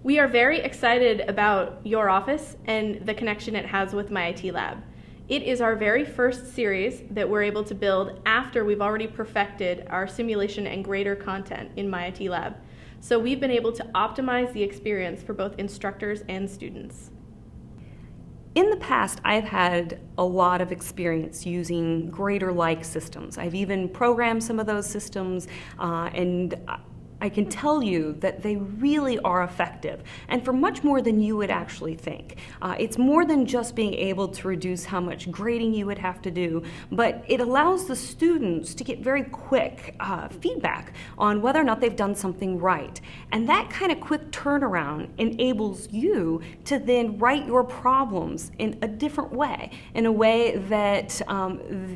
We are very excited about your office and the connection it has with myitlab. It is our very first series that we're able to build after we've already perfected our simulation and grader content in myitlab. So we've been able to optimize the experience for both instructors and students. In the past, I've had a lot of experience using grader-like systems. I've even programmed some of those systems, and I can tell you that they really are effective, and for much more than you would actually think. It's more than just being able to reduce how much grading you would have to do, but it allows the students to get very quick feedback on whether or not they've done something right. And that kind of quick turnaround enables you to then write your problems in a different way, in a way that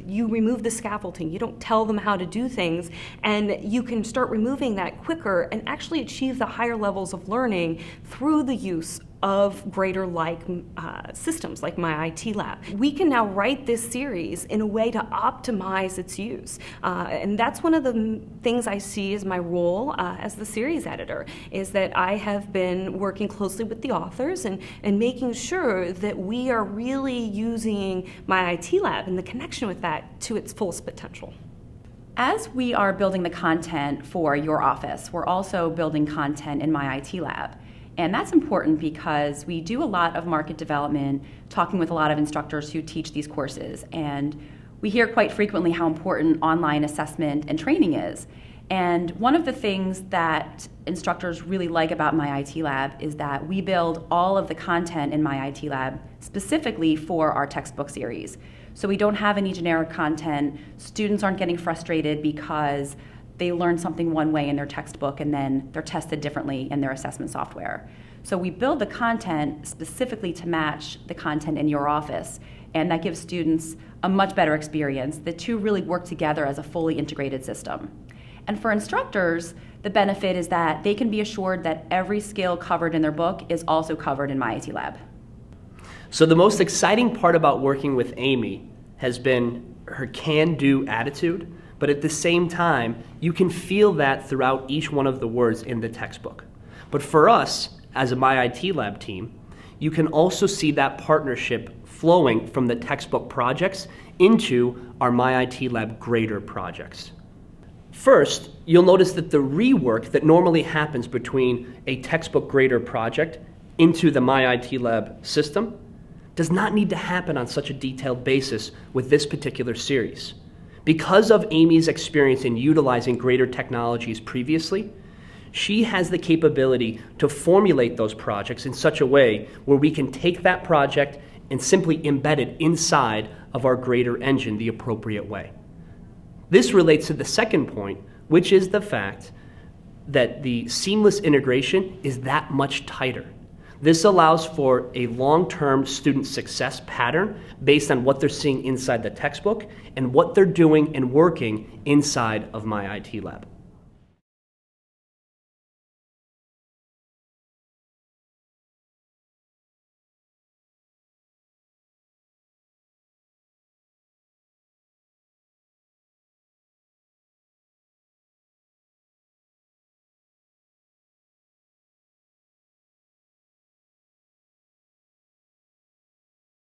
you remove the scaffolding. You don't tell them how to do things, and you can start removing that quicker and actually achieve the higher levels of learning through the use of grader-like systems like myitlab. We can now write this series in a way to optimize its use. And that's one of the things I see as my role as the series editor, is that I have been working closely with the authors and making sure that we are really using myitlab and the connection with that to its fullest potential. As we are building the content for your office, we're also building content in myitlab. And that's important because we do a lot of market development, talking with a lot of instructors who teach these courses. And we hear quite frequently how important online assessment and training is. And one of the things that instructors really like about myitlab is that we build all of the content in myitlab specifically for our textbook series. So we don't have any generic content. Students aren't getting frustrated because they learn something one way in their textbook and then they're tested differently in their assessment software. So we build the content specifically to match the content in your office, and that gives students a much better experience. The two really work together as a fully integrated system. And for instructors, the benefit is that they can be assured that every skill covered in their book is also covered in myitlab. So the most exciting part about working with Amy has been her can-do attitude, but at the same time, you can feel that throughout each one of the words in the textbook. But for us, as a myitlab team, you can also see that partnership flowing from the textbook projects into our myitlab grader projects. First, you'll notice that the rework that normally happens between a textbook grader project into the myitlab system does not need to happen on such a detailed basis with this particular series. Because of Amy's experience in utilizing grader technologies previously, she has the capability to formulate those projects in such a way where we can take that project and simply embed it inside of our grader engine the appropriate way. This relates to the second point, which is the fact that the seamless integration is that much tighter. This allows for a long-term student success pattern based on what they're seeing inside the textbook and what they're doing and working inside of myitlab.